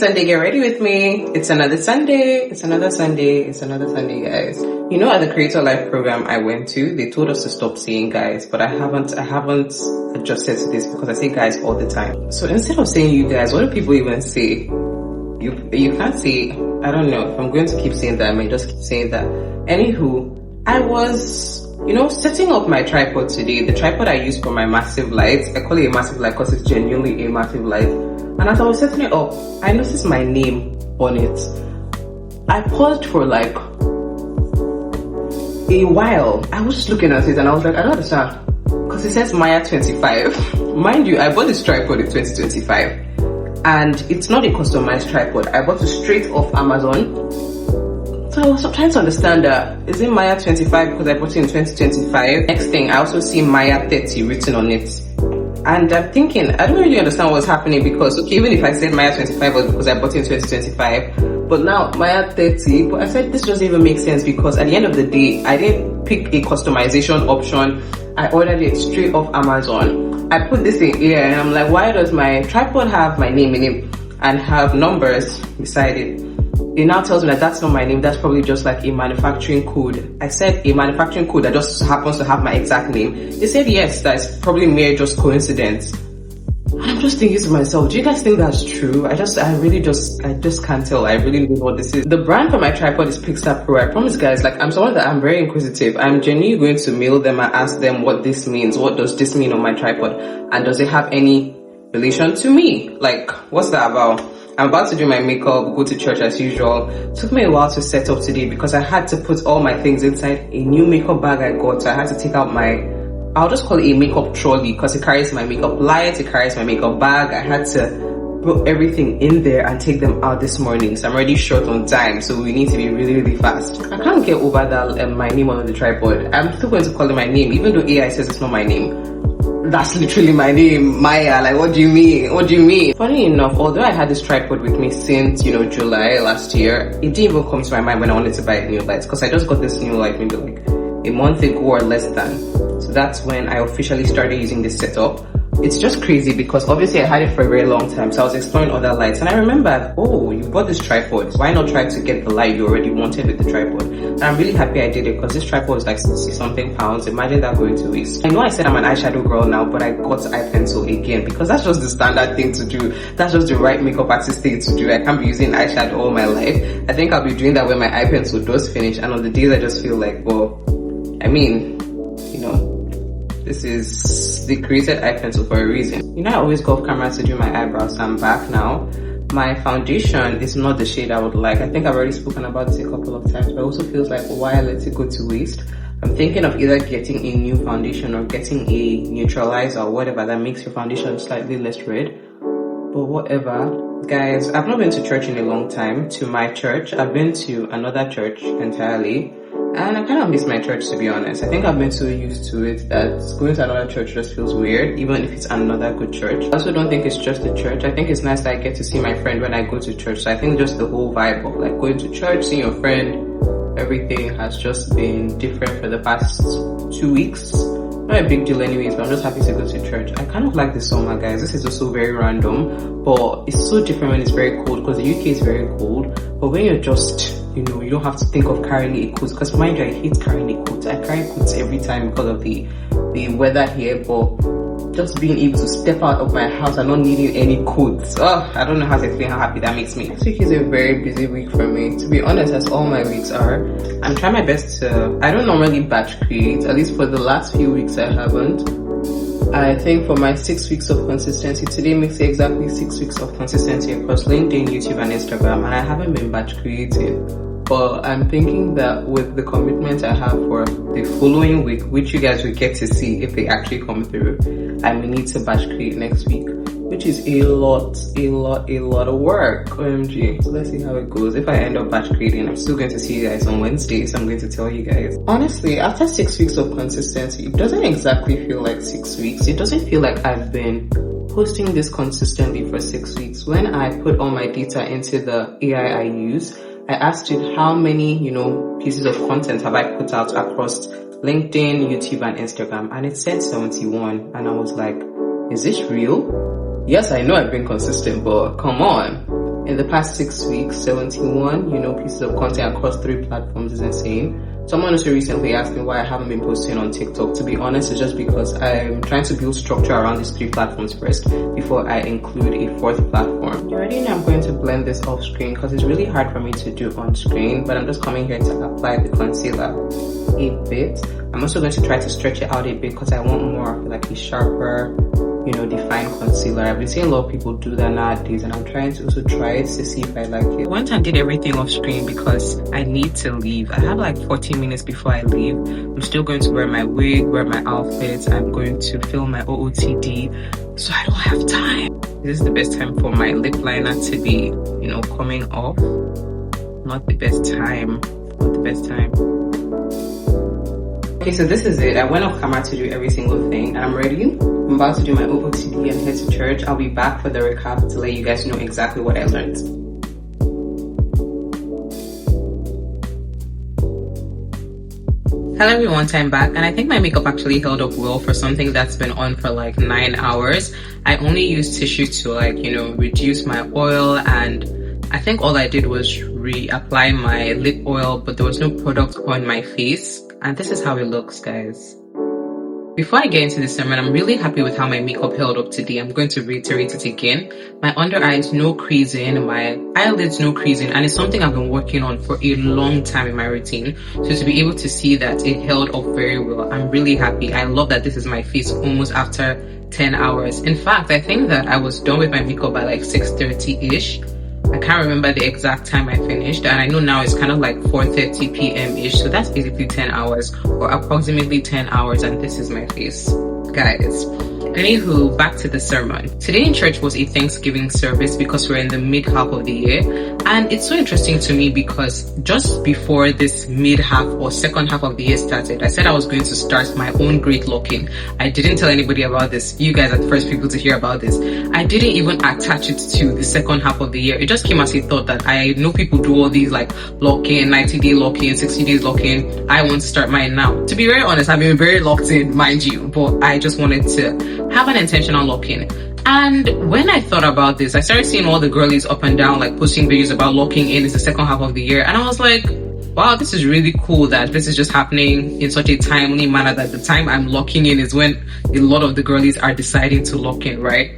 Sunday, get ready with me. It's another Sunday. It's another Sunday. It's another Sunday, guys. You know, at the Creator Life program I went to, they told us to stop saying guys, but I haven't adjusted to this because I say guys all the time. So instead of saying you guys, what do people even say? You can't say, I don't know. If I'm going to keep saying that, I may just keep saying that. Anywho, I was, setting up my tripod today. The tripod I use for my massive light. I call it a massive light because it's genuinely a massive light. And as I was setting it up, I noticed my name on it. I paused for like a while. I was just looking at it and I was like, I don't understand. Because it says Maya 25. Mind you, I bought this tripod in 2025. And it's not a customized tripod. I bought it straight off Amazon. So I was trying to understand that. Is it Maya 25 because I bought it in 2025? Next thing, I also see Maya 30 written on it. And I'm thinking, I don't really understand what's happening because, okay, even if I said Maya 25 was because I bought it in 2025, but now Maya 30, but I said this doesn't even make sense because at the end of the day, I didn't pick a customization option. I ordered it straight off Amazon. I put this in here and I'm like, why does my tripod have my name in it and have numbers beside it? It now tells me that that's not my name, that's probably just like a manufacturing code. I said a manufacturing code that just happens to have my exact name. They said yes, that's probably mere just coincidence. And I'm just thinking to myself, do you guys think that's true? I just can't tell. I really don't know what this is. The brand for my tripod is Pixar Pro. I promise guys, like I'm someone that I'm very inquisitive. I'm genuinely going to mail them and ask them what this means. What does this mean on my tripod? And does it have any relation to me? Like, what's that about? I'm about to do my makeup, go to church as usual. It took me a while to set up today because I had to put all my things inside a new makeup bag I got. So I had to take out I'll just call it a makeup trolley because it carries my makeup light, it carries my makeup bag. I had to put everything in there and take them out this morning. So I'm already short on time. So we need to be really, really fast. I can't get over that my name on the tripod. I'm still going to call it my name, even though AI says it's not my name. That's literally my name, Maya. Like, what do you mean? What do you mean? Funny enough, although I had this tripod with me since, July last year, it didn't even come to my mind when I wanted to buy a new light because I just got this new light maybe like a month ago or less than. So that's when I officially started using this setup. It's just crazy because obviously I had it for a very long time. So I was exploring other lights and I remembered, oh, you bought this tripod. Why not try to get the light you already wanted with the tripod? And I'm really happy I did it because this tripod is like 60 something pounds. Imagine that going to waste. I know I said I'm an eyeshadow girl now, but I got eye pencil again because that's just the standard thing to do. That's just the right makeup artist thing to do. I can't be using eyeshadow all my life. I think I'll be doing that when my eye pencil does finish. And on the days I just feel like, well, I mean, this is the created eye pencil for a reason. I always go off camera to do my eyebrows, so I'm back now. My foundation is not the shade I would like. I think I've already spoken about this a couple of times, but it also feels like, why I let it go to waste? I'm thinking of either getting a new foundation or getting a neutralizer or whatever that makes your foundation slightly less red. But whatever. Guys, I've not been to church in a long time. To my church, I've been to another church entirely. And I kind of miss my church, to be honest. I think I've been so used to it that going to another church just feels weird, even if it's another good church. I also don't think it's just the church. I think it's nice that I get to see my friend when I go to church. So I think just the whole vibe of like going to church, seeing your friend, everything has just been different for the past 2 weeks. Not a big deal anyways, but I'm just happy to go to church. I kind of like the summer, guys. This is also very random, but it's so different when it's very cold because the UK is very cold. But when you're just, you don't have to think of carrying a coat because mind you, I hate carrying a coat. I carry coats every time because of the weather here, but just being able to step out of my house and not needing any coats. I don't know how to explain how happy that makes me. This week is a very busy week for me. To be honest, as all my weeks are. I'm trying my best to, I don't normally batch create, at least for the last few weeks I haven't. I think for my 6 weeks of consistency, today makes it exactly 6 weeks of consistency across LinkedIn, YouTube and Instagram, and I haven't been batch creating. But I'm thinking that with the commitment I have for the following week, which you guys will get to see if they actually come through, I may need to batch create next week, which is a lot of work. OMG. So let's see how it goes. If I end up batch creating, I'm still going to see you guys on Wednesday, so I'm going to tell you guys. Honestly, after 6 weeks of consistency, it doesn't exactly feel like 6 weeks. It doesn't feel like I've been posting this consistently for 6 weeks. When I put all my data into the AI I use, I asked it how many, pieces of content have I put out across LinkedIn, YouTube, and Instagram, and it said 71. And I was like, is this real? Yes, I know I've been consistent, but come on. In the past 6 weeks, 71, pieces of content across 3 platforms is insane. Someone also recently asked me why I haven't been posting on TikTok. To be honest, it's just because I'm trying to build structure around these 3 platforms first before I include a 4th platform. You already know I'm going to blend this off screen because it's really hard for me to do on screen, but I'm just coming here to apply the concealer a bit. I'm also going to try to stretch it out a bit because I want more of like a sharper, defined concealer. I've been seeing a lot of people do that nowadays, and I'm trying to also try it to see if I like it. I went and did everything off screen because I need to leave. I have like 14 minutes before I leave. I'm still going to wear my wig, wear my outfits. I'm going to film my OOTD, so I don't have time. This is the best time for my lip liner to be, coming off. Not the best time. Not the best time. Okay, so this is it. I went off camera to do every single thing, and I'm ready. I'm about to do my OOTD and head to church. I'll be back for the recap to let you guys know exactly what I learned. Hello everyone, time back, and I think my makeup actually held up well for something that's been on for like 9 hours. I only used tissue to reduce my oil, and I think all I did was reapply my lip oil, but there was no product on my face, and this is how it looks, guys. Before I get into the sermon, I'm really happy with how my makeup held up today. I'm going to reiterate it again. My under eyes, no creasing, my eyelids, no creasing, and it's something I've been working on for a long time in my routine. So to be able to see that it held up very well, I'm really happy. I love that this is my face almost after 10 hours. In fact, I think that I was done with my makeup by like 6:30-ish. I can't remember the exact time I finished, and I know now it's kind of like 4:30 p.m.-ish, so that's basically 10 hours or approximately 10 hours, and this is my face, guys. Anywho, back to the sermon. Today in church was a Thanksgiving service because we're in the mid-half of the year, and it's so interesting to me because just before this mid-half or second half of the year started, I said I was going to start my own great lock-in. I didn't tell anybody about this. You guys are the first people to hear about this. I didn't even attach it to the second half of the year. It just came as a thought that I know people do all these like lock-in, 90-day lock-in, 60 days lock-in. I want to start mine now. To be very honest, I've been very locked in, mind you, but I just wanted to have an intentional lock-in. And when I thought about this, I started seeing all the girlies up and down like posting videos about locking in. It's the second half of the year, and I was like, wow, this is really cool that this is just happening in such a timely manner that the time I'm locking in is when a lot of the girlies are deciding to lock in, right?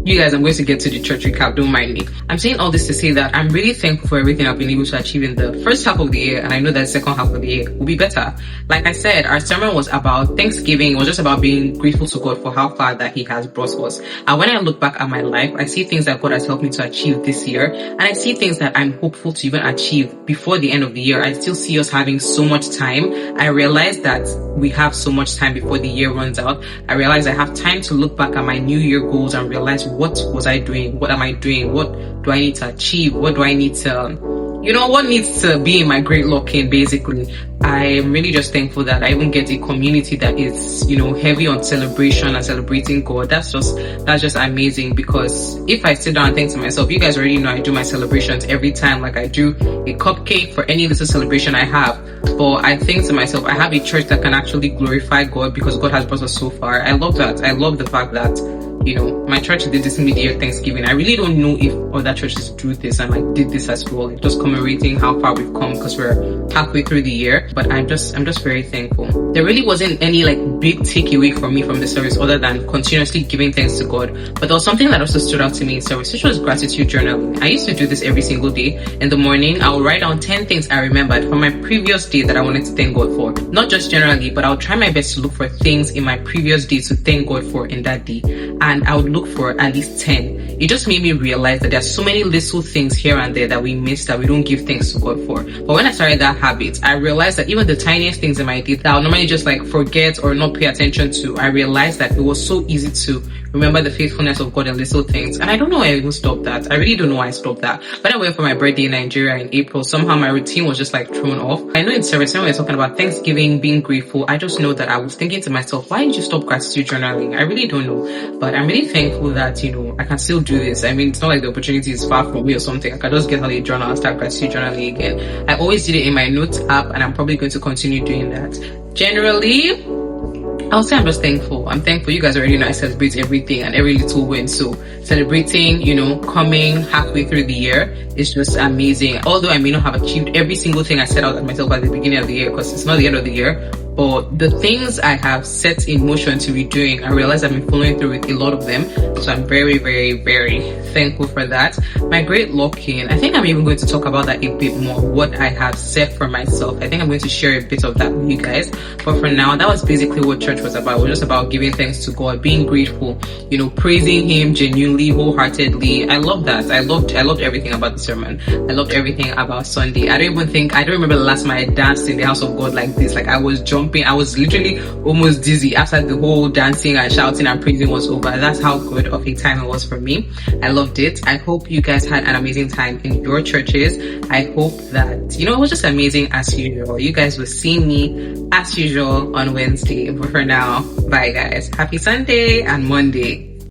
You guys, I'm going to get to the church recap, don't mind me. I'm saying all this to say that I'm really thankful for everything I've been able to achieve in the first half of the year, and I know that the second half of the year will be better. Like I said, our sermon was about Thanksgiving. It was just about being grateful to God for how far that He has brought us. And when I look back at my life, I see things that God has helped me to achieve this year, and I see things that I'm hopeful to even achieve before the end of the year. I still see us having so much time. I realize that we have so much time before the year runs out. I realize I have time to look back at my New Year goals and realize what was I doing? What am I doing? What do I need to achieve? What do I need to, what needs to be in my great lock-in, basically. I'm really just thankful that I even get a community that is, heavy on celebration and celebrating God. That's just amazing, because if I sit down and think to myself, you guys already know I do my celebrations every time, like I do a cupcake for any little celebration I have. But I think to myself, I have a church that can actually glorify God because God has brought us so far. I love that. I love the fact that my church did this mid-year Thanksgiving. I really don't know if other churches do this and like did this as well, like just commemorating how far we've come because we're halfway through the year. But I'm just very thankful. There really wasn't any like big takeaway for me from the service other than continuously giving thanks to God. But there was something that also stood out to me in service, which was gratitude journaling. I used to do this every single day. In the morning, I would write down 10 things I remembered from my previous day that I wanted to thank God for. Not just generally, but I'll try my best to look for things in my previous day to thank God for in that day. And I would look for at least 10. It just made me realize that there's so many little things here and there that we miss, that we don't give thanks to God for. But when I started that habit, I realized that even the tiniest things in my day that I would normally just like forget or not pay attention to, I realized that it was so easy to remember the faithfulness of God in little things. And I don't know why I even stopped that. I really don't know why I stopped that. When I went for my birthday in Nigeria in April, somehow my routine was just like thrown off. I know in service when we were talking about Thanksgiving, being grateful, I just know that I was thinking to myself, why did you stop gratitude journaling? I really don't know. But I'm really thankful that, I can still do this. I mean, it's not like the opportunity is far from me or something. I can just get out a journal and start gratitude journaling again. I always did it in my notes app, and I'm probably going to continue doing that. Generally, I'll say I'm just thankful. I'm thankful. You guys already know I celebrate everything and every little win. So celebrating, coming halfway through the year is just amazing. Although I may not have achieved every single thing I set out at myself at the beginning of the year, because it's not the end of the year, but the things I have set in motion to be doing, I realize I've been following through with a lot of them. So I'm very, very, very thankful for that. My great lock-in, I think I'm even going to talk about that a bit more, what I have set for myself. I think I'm going to share a bit of that with you guys. But for now, that was basically what church was about. It was just about giving thanks to God, being grateful, praising Him genuinely, wholeheartedly. I love that. I loved everything about the sermon. I loved everything about Sunday. I don't remember the last time I danced in the house of God like this. Like I was jumping. I was literally almost dizzy after the whole dancing and shouting and praising was over. That's how good of a time it was for me. I loved it. I hope you guys had an amazing time in your churches. I hope that, it was just amazing as usual. You guys will see me as usual on Wednesday. But for now, bye guys. Happy Sunday and Monday.